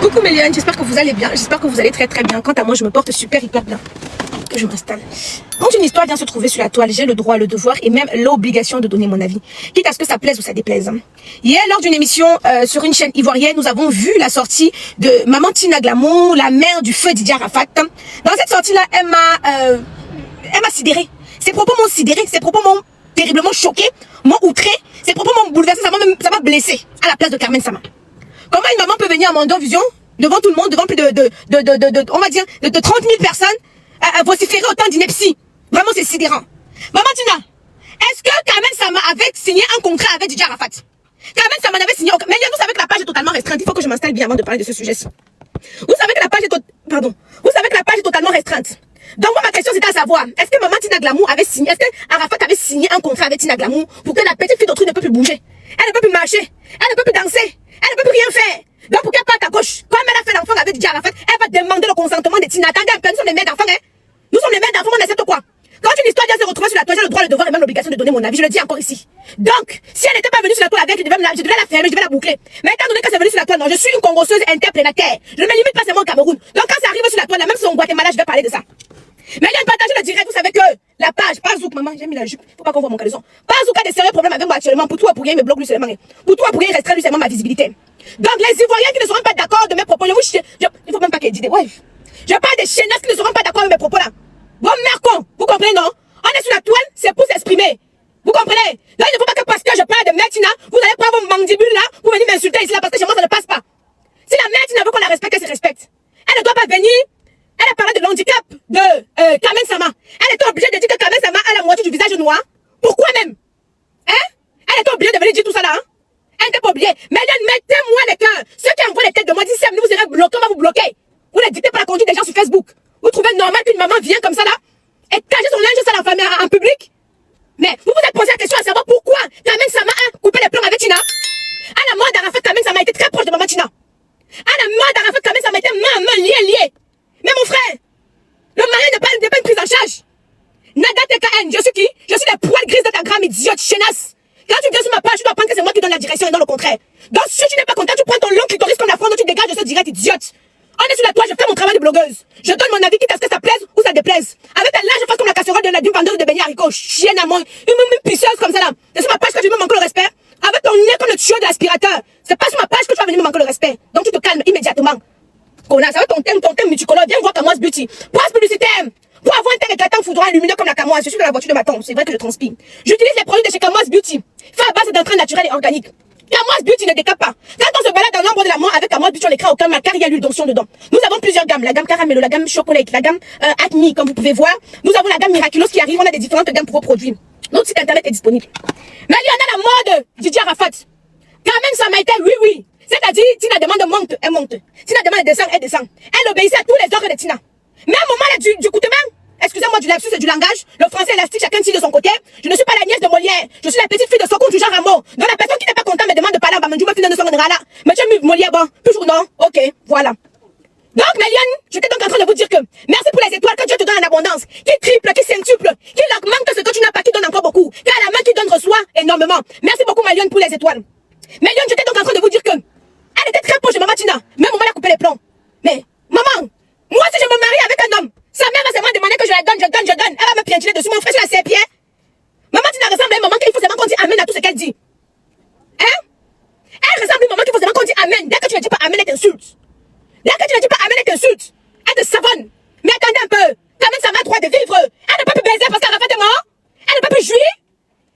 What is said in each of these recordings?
Coucou Méliane, j'espère que vous allez bien, j'espère que vous allez très bien. Quant à moi, je me porte super hyper bien. Que je m'installe. Quand une histoire vient se trouver sur la toile, j'ai le droit, le devoir et même l'obligation de donner mon avis, quitte à ce que ça plaise ou ça déplaise. Hier, lors d'une émission sur une chaîne ivoirienne, nous avons vu la sortie de Maman Tina Glamour, la mère du feu Didier Arafat. Dans cette sortie-là, elle m'a sidérée. Ses propos m'ont sidérée, ses propos m'ont terriblement choquée, m'ont outrée, ses propos m'ont bouleversée, ça m'a blessée à la place de Carmen Sama. Comment une maman peut venir à Mando Vision, devant tout le monde, devant plus on va dire, de 30 000 personnes, vociférer autant d'ineptie? Vraiment, c'est sidérant. Maman Tina, est-ce que Carmen Sama avait signé un contrat avec Didier Arafat? Carmen Sama avait signé... Mais vous savez que la page est totalement restreinte. Il faut que je m'installe bien avant de parler de ce sujet-ci. Vous savez que la page est totalement restreinte. Donc moi, ma question c'était à savoir, est-ce que Maman Tina Glamour avait signé, est-ce que Arafat avait signé un contrat avec Tina Glamour pour que la petite fille d'autrui ne peut plus bouger? Elle ne peut plus marcher, elle ne peut plus danser, elle ne peut plus rien faire. Donc pour qu'elle parte à gauche, comme elle a fait l'enfant avec Didier Arafat, elle va demander le consentement de Tina. Attendez un peu, nous sommes les mères d'enfants, hein. Nous sommes les mères d'enfants, on accepte quoi? Quand une histoire vient se retrouver sur la toile, j'ai le droit, le devoir et même l'obligation de donner mon avis. Je le dis encore ici. Donc, si elle n'était pas venue sur la toile avec, je devais la fermer, je devais la boucler. Mais étant donné que c'est venu sur la toile, non, je suis une congosseuse interplanétaire. Je ne me limite pas seulement au Cameroun. Donc quand ça arrive sur la toile, même si on Guatemala, je vais parler de ça. Mais il y a une partage le direct, vous savez que la page, pas Zouk, maman, j'ai mis la jupe, faut pas qu'on voit mon caleçon. Pas Zouk a des sérieux problèmes avec moi actuellement. Pour tout ou pour rien, il me bloque lui seulement. Pour tout ou pour rien, il restreint lui seulement ma visibilité. Donc les Ivoiriens qui ne seront pas d'accord de mes propos, il faut même pas qu'elle dise, ouais. Je parle des chaînesses qui ne seront pas d'accord avec mes propos là. Bon, mercon, vous comprenez, non? On est sur la toile, c'est pour s'exprimer. Vous comprenez? Là, il ne faut pas que parce que je parle de Mère, vous allez prendre vos mandibules là, pour venir m'insulter ici là, parce que chez moi, ça ne passe pas. Si la Mère veut qu'on la respecte, elle se respecte. Elle ne doit pas venir. Elle a parlé de l'handicap de Carmen Sama. Elle était obligée de dire que Carmen Sama a la moitié du visage noir. Pourquoi même? Hein? Elle était obligée de venir dire tout ça là, hein? Elle n'était pas obligée. Mais mettez-moi les cœurs. Ceux qui envoient les têtes de moi, disent vous serez bloqués, on va vous bloquer. Vous les dictez par la conduite des gens sur Facebook. Vous trouvez normal qu'une maman vienne comme ça là et cacher son linge sur la famille en public? Mais vous vous êtes posé la question à savoir pourquoi Carmen Sama a coupé les plombs avec Tina? À la mort d'Arafat, Carmen Sama a été très proche de maman Tina. À la mort d'Arafat, Carmen Sama a été main liée. Mais mon frère, le mariage n'est pas une prise en charge. Nada TKN, je suis qui? Je suis la poêle grise de ta grande idiote chenasse. Quand tu viens sur ma page, tu dois prendre que c'est moi qui donne la direction et non le contraire. Donc si tu n'es pas content, tu prends ton long clitoris comme la France, tu dégages de ce direct idiote. On est sur la toile, je fais mon travail de blogueuse. Je donne mon avis quitte à ce que ça plaise ou ça déplaise. Avec ta large face comme la casserole d'une vendeuse de beignets haricots. Chienne à moi, une pisseuse comme ça là. C'est sur ma page que tu me manques le respect. Avec ton nez comme le tuyau de l'aspirateur. C'est pas sur ma page que tu vas venir me manquer le respect. Donc tu te calmes immédiatement. Connasse, avec ton thème multicolore, viens voir Camoise Beauty. Passe publicitaire. Pour avoir un teint éclatant foudroyant lumineux comme la Camoise, je suis dans la voiture de ma tante, c'est vrai que je transpire. J'utilise les produits de chez Camoise Beauty. Fait à base d'entrain naturel et organique. Camoise Beauty ne décape pas. Quand on se balade dans l'ombre de la mort avec Camoise Beauty, on l'écrit aucun mal car il y a l'huile d'onction dedans. Nous avons plusieurs gammes, la gamme caramelo, la gamme chocolate, la gamme acne, comme vous pouvez voir. Nous avons la gamme miraculeuse qui arrive, on a des différentes gammes pour vos produits. Notre site internet est disponible. Mais il y en a la mort de Didier Arafat. Carmen Sama était oui. C'est-à-dire, Tina demande monte, elle monte. Tina demande descend, elle descend. Elle obéissait à tous les ordres de Tina. Mais à un moment là, du coup de main, excusez-moi du lapsus et du langage, le français élastique, chacun tire de son côté. Je ne suis pas la nièce de Molière, je suis la petite fille de Sokon du genre Rameau. Donc la personne qui n'est pas contente me demande de parler à Bamandou, ma fille de son là. Mais tu as mis Molière, bon, toujours non, ok, voilà. Donc Méliane, j'étais donc en train de vous dire que merci pour les étoiles que Dieu te donne en abondance, qui triple, qui centuple, qui augmente ce que tu n'as pas, qui donne encore beaucoup, car la main qui donne reçoit énormément. Merci beaucoup Méliane pour les étoiles. Méliane, j'étais donc en train de vous dire que elle était très proche de maman Tina, même maman a coupé les plombs. Mais maman, moi si je me marie avec un homme, sa mère va seulement demander que je la donne, elle va me piétiner dessus, mon frère sur la serpillère. Maman Tina ressemble à une maman qu'il faut seulement qu'on dise amen à tout ce qu'elle dit. Hein? Elle ressemble à une maman qu'il faut seulement qu'on dise amen. Dès que tu ne dis pas amen, elle t'insulte. Dès que tu ne dis pas amen, elle t'insulte. Elle te savonne. Mais attendez un peu. Carmen Sama a le droit de vivre. Elle ne peut plus baiser parce qu'Arafat est mort. Elle ne peut plus jouir.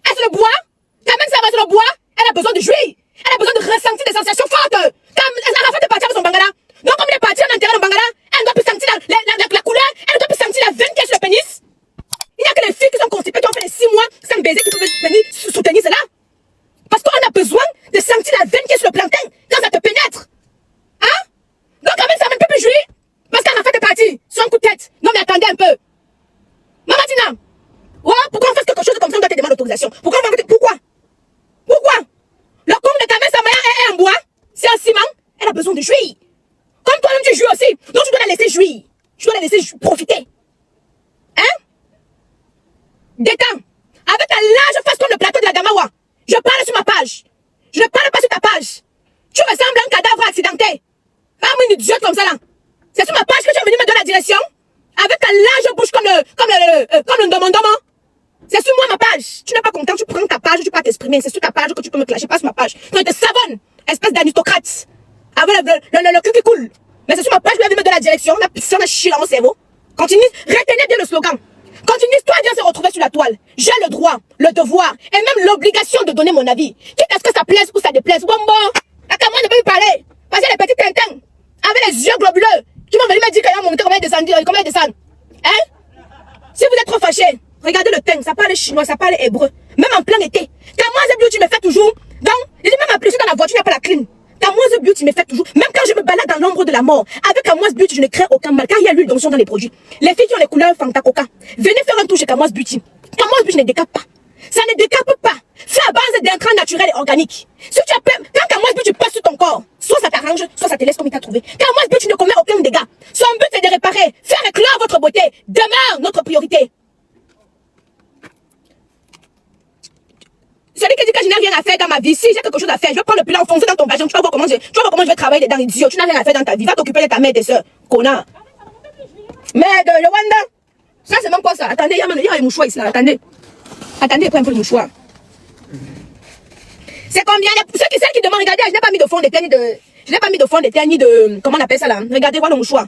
Elle se le boit. Carmen Sama se le boit. Elle a besoin de jouir. Elle a besoin de ressentir des sensations fortes. Comme Arafat est parti avec son bangala. Donc comme il est parti en enterré dans le bangala, elle ne doit plus sentir la couleur. Elle ne doit plus sentir la veine qui est sur le pénis. Il n'y a que les filles qui sont constipées, qui ont fait les 6 mois sans baiser, qui peuvent venir soutenir cela. Parce qu'on a besoin de sentir la veine qui est sur le plantain quand ça te pénètre. Hein? Donc quand même ça ne peut plus jouer. Parce qu'Arafat est parti sur un coup de tête. Non mais attendez un peu. Maman Tina. Ouais, pourquoi on fait quelque chose comme ça, on doit te demander l'autorisation? Pourquoi? Le compte de Carmen Sama est en bois. C'est en ciment. Elle a besoin de jouir. Comme toi-même tu jouis aussi. Donc tu dois la laisser jouir. Tu dois la laisser profiter. Hein? Détends. Avec ta large face comme le plateau de la Gamawa. Je parle sur ma page. Je ne parle pas sur ta page. Tu ressembles à un cadavre accidenté. Ah, mon comme le demandement. C'est sur moi ma page. Tu n'es pas content, tu prends ta page, tu peux t'exprimer. C'est sur ta page que tu peux me clasher, passe ma page. Tu te savonne, espèce d'aristocrate. Avec le cul qui coule. Mais c'est sur ma page, vous avez mis de la direction, on a pissé, on a chié dans mon cerveau. Continue, retenez bien le slogan. Quand une histoire vient se retrouver sur la toile, j'ai le droit, le devoir et même l'obligation de donner mon avis. Quitte à ce que ça plaise ou ça déplaise. Bon, la caméra ne peut plus parler. Parce que les petits tintins, avec les yeux globuleux, qui vont venir me dire qu'il y a un moment comment ils descendent. Hein? Si vous êtes trop fâchés, regardez le teint, ça parle chinois, ça parle hébreu. Même en plein été. Kamoise Beauty me fait toujours. Donc, il dit même en plus dans la voiture, il n'y a pas la clim. Kamoise Beauty me fait toujours. Même quand je me balade dans l'ombre de la mort, avec Kamoise Beauty, je ne crée aucun mal. Car il y a l'huile d'onction dans les produits. Les filles qui ont les couleurs Fanta Coca, venez faire un tour chez Kamoise Beauty. Kamoise Beauty ne décape pas. Ça ne décape pas. C'est à base d'intrants naturels et organiques. Si tu as peur, quand Kamoise Beauty passe sur ton corps, soit ça t'arrange, soit ça te laisse comme il t'a trouvé. Kamoise Beauty ne commet aucun dégât. Son but c'est de réparer, faire éclore votre beauté. Demeure notre priorité. Celui qui dit que je n'ai rien à faire dans ma vie, si j'ai quelque chose à faire, je vais prendre le pilon enfoncé dans ton vagin, tu vas voir comment je vais travailler les dents, idiot. Tu n'as rien à faire dans ta vie, va t'occuper de ta mère et tes soeurs, connard. Mais de Rwanda, ça c'est même quoi ça? Attendez, il y a un mouchoir ici là, attendez. Attendez, prends un peu le mouchoir. C'est combien? Celles qui demandent, regardez, je n'ai pas mis de fond de teint ni de... Je n'ai pas mis de fond de teint ni de... Comment on appelle ça là? Regardez, voilà le mouchoir.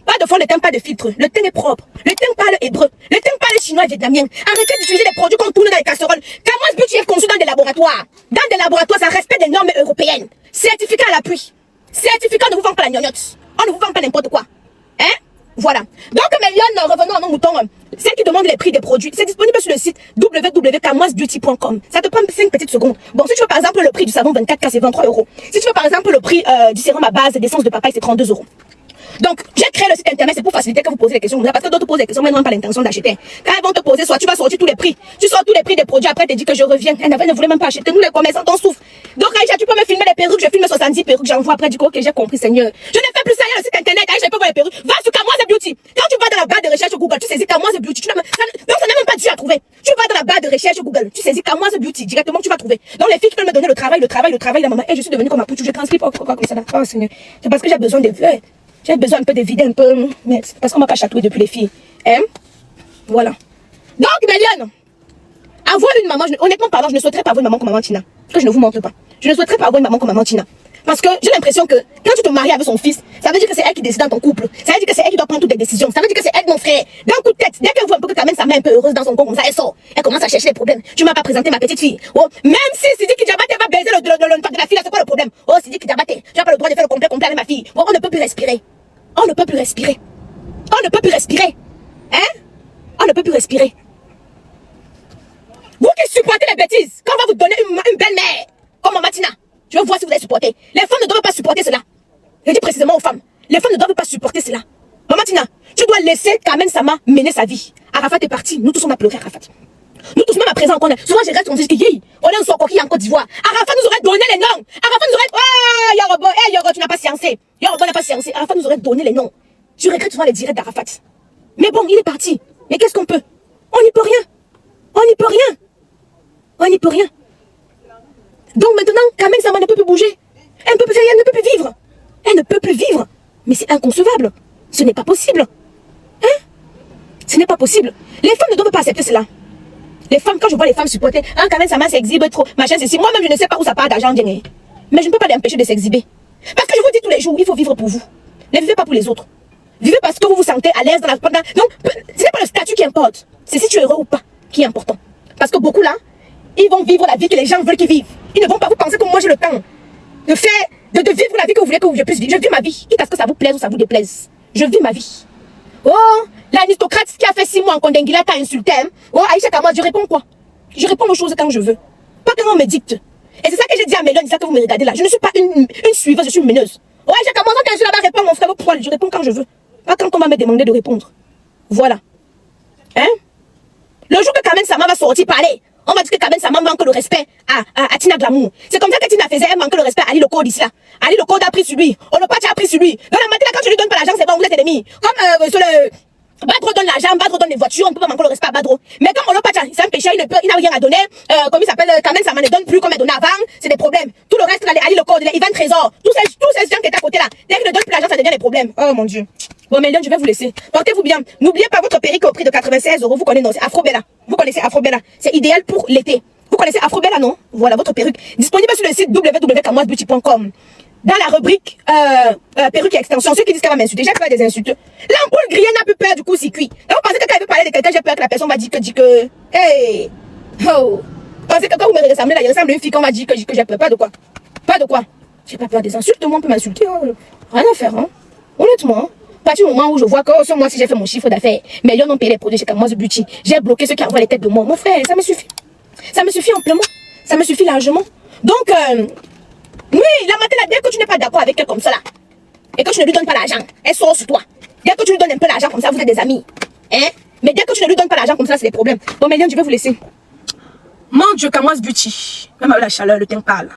Pas de fond de teint, pas de filtre. Le teint est propre. Le teint parle hébreu. Le teint parle chinois et vietnamien. Arrêtez d'utiliser des produits qu'on tourne dans les casseroles. Kamoise Beauty est conçu dans des laboratoires. Dans des laboratoires, ça respecte des normes européennes. Certificat à l'appui. Certificat, ne vous vend pas la gnognotte. On ne vous vend pas n'importe quoi. Hein? Voilà. Donc, mes lionnes, revenons à nos moutons. Celles qui demandent les prix des produits, c'est disponible sur le site www.kamoisebeauty.com. Ça te prend 5 petites secondes. Bon, si tu veux par exemple le prix du savon 24K, c'est 23 €. Si tu veux par exemple le prix du sérum à base d'essence de papaye, c'est 32 €. Donc, j'ai créé le site internet, c'est pour faciliter que vous posez des questions. Parce que d'autres posent des questions, mais n'ont pas l'intention d'acheter. Quand ils vont te poser, soit tu vas sortir tous les prix. Tu sors tous les prix des produits, après tu dis que je reviens. Elle ne voulait même pas acheter. Nous, les commerçants, on souffre. Donc, Aïcha, tu peux me filmer les perruques. Je filme 70 perruques. J'envoie après du coup, ok, j'ai compris, Seigneur. Je ne fais plus ça, il y a le site internet. Aïcha, je peux voir les perruques. Va sur Kamoise Beauty. Quand tu vas dans la barre de recherche Google, tu saisis Kamoise Beauty. Donc, ça n'est même pas dur à trouver. Tu vas dans la barre de recherche Google, tu saisis Kamoise Beauty. Directement, tu vas trouver. Donc, les filles qui veulent me donner le travail, la maman. Et je suis devenue comme un poutou. Je transcris pas comme ça. Oh, Seigneur. C'est parce que j'ai besoin de j'ai besoin un peu de vider un peu. Mais c'est parce qu'on m'a pas chatoué depuis les filles. Hein? Voilà. Donc, Méliane, avoir une maman, honnêtement parlant, je ne souhaiterais pas avoir une maman comme maman Tina. Que je ne vous montre pas. Je ne souhaiterais pas avoir une maman comme maman Tina. Parce que j'ai l'impression que quand tu te maries avec son fils, ça veut dire que c'est elle qui décide dans ton couple. Ça veut dire que c'est elle qui doit prendre toutes les décisions. Ça veut dire que c'est elle, mon frère. D'un coup de tête, dès qu'elle voit un peu que ta mère sa main un peu heureuse dans son corps, comme ça, elle sort. Elle commence à chercher les problèmes. Tu m'as pas présenté ma petite fille. Oh, même si Sidi Kidjabate va baiser le de la fille, là, c'est quoi le problème? Oh, Sidi Kidjabate, tu n'as pas le droit de faire le complet avec ma fille. Oh, on ne peut plus respirer. On ne peut plus respirer. On ne peut plus respirer. Hein? On ne peut plus respirer. Vous qui supportez les bêtises, quand on va vous donner une belle-mère, comme Maman Tina, je veux voir si vous allez supporter. Les femmes ne doivent pas supporter cela. Je dis précisément aux femmes. Les femmes ne doivent pas supporter cela. Maman Tina, tu dois laisser Kamen Sama mener sa vie. Arafat est parti. Nous tous on a pleuré Arafat. Nous tous même à présent, souvent je reste, on dit qu'il on est en Sokoki en Côte d'Ivoire. Arafat nous aurait donné les noms. Arafat nous aurait... Oh, Yorobo, Yoro, tu n'as pas sciencé. Yorobo n'a pas sciencé. Arafat nous aurait donné les noms. Je regrette souvent les directs d'Arafat. Mais bon, il est parti. Mais qu'est-ce qu'on peut? On n'y peut rien. On n'y peut rien. On n'y peut rien. Donc maintenant, Kamen Sama ne peut plus bouger. Elle ne peut plus faire, elle ne peut plus vivre. Elle ne peut plus vivre. Mais c'est inconcevable. Ce n'est pas possible. Hein? Ce n'est pas possible. Les femmes ne doivent pas accepter cela. Les femmes, quand je vois les femmes supporter, hein, Kamen Sama s'exhibe trop, machin, ceci. Moi-même, je ne sais pas où ça part d'argent, mais je ne peux pas les empêcher de s'exhiber. Parce que je vous dis tous les jours, il faut vivre pour vous. Ne vivez pas pour les autres. Vivez parce que vous vous sentez à l'aise dans la... Donc, ce n'est pas le statut qui importe. C'est si tu es heureux ou pas qui est important. Parce que beaucoup là, ils vont vivre la vie que les gens veulent qu'ils vivent. Ils ne vont pas vous penser comme moi j'ai le temps de faire, de vivre la vie que vous voulez que je puisse vivre. Je vis ma vie, quitte à ce que ça vous plaise ou ça vous déplaise. Je vis ma vie. Oh, l'aristocrate qui a fait 6 mois en Condengila t'a insulté. Hein? Oh, Aïcha Kama, je réponds quoi? Je réponds aux choses quand je veux. Pas quand on me dicte. Et c'est ça que j'ai dit à Mélone, c'est ça que vous me regardez là. Je ne suis pas une suiveuse, je suis une meneuse. Oh, Aïcha Kama, quand tu es là-bas, réponds mon frère au poil. Je réponds quand je veux. Pas quand on va me demander de répondre. Voilà. Hein? Le jour que Kamen Sama va sortir parler, on va dire que Kamen Sama manque le respect à Tina Glamour. C'est comme ça que Tina faisait, elle manque le respect à Ali Loko d'ici là. Ali Loko a pris sur lui. Olopacha a pris sur lui. Dans la matinée, quand tu lui donnes pas l'argent, c'est bon, vous êtes ennemis. Comme sur le... Badro donne l'argent, Badro donne les voitures, on peut pas manquer le respect à Badro. Mais comme Olopacha, c'est un péché, il n'a rien à donner. Comme il s'appelle, Kamen Sama ne donne plus comme elle donnait avant, c'est des problèmes. Tout le reste, là, Ali Loko, Ivan Trésor, tous ces gens qui étaient à côté là, dès qu'ils ne donnent plus l'argent, ça devient des problèmes. Oh mon Dieu. Bon, Méliane, je vais vous laisser. Portez-vous bien. N'oubliez pas votre perruque au prix de 96 €. Vous connaissez, non, c'est Afrobella. Vous connaissez Afrobella. C'est idéal pour l'été. Vous connaissez Afrobella, non? Voilà, votre perruque. Disponible sur le site www.kamoisebeauty.com. Dans la rubrique perruque et extension, ceux qui disent qu'elle va m'insulter, j'ai peur des insultes. L'ampoule grillée n'a plus peur du coup circuit. Donc, vous pensez que quand elle veut parler de quelqu'un, j'ai peur que la personne va dire que, hey, oh. Pensez que quand vous me ressemblez là, il ressemble à une fille qu'on va dire que j'ai peur. Pas de quoi? Pas de quoi? J'ai pas peur des insultes, tout le monde peut m'insulter. Hein. Rien à faire, hein. Honnêtement, hein. À partir du moment où je vois que ce mois-ci j'ai fait mon chiffre d'affaires, mais ils n'ont payé les produits chez Kamoise Beauty, j'ai bloqué ceux qui envoient les têtes de moi. Mon frère, ça me suffit. Ça me suffit amplement. Ça me suffit largement. Donc, oui, la matin, dès que tu n'es pas d'accord avec elle comme ça là, et que tu ne lui donnes pas l'argent, elle sort sur toi. Dès que tu lui donnes un peu l'argent comme ça, vous êtes des amis. Hein? Mais dès que tu ne lui donnes pas l'argent comme ça, c'est des problèmes. Donc, Méliane, je vais vous laisser. Mon Dieu, Kamoise Beauty. Même avec la chaleur, le teint pâle.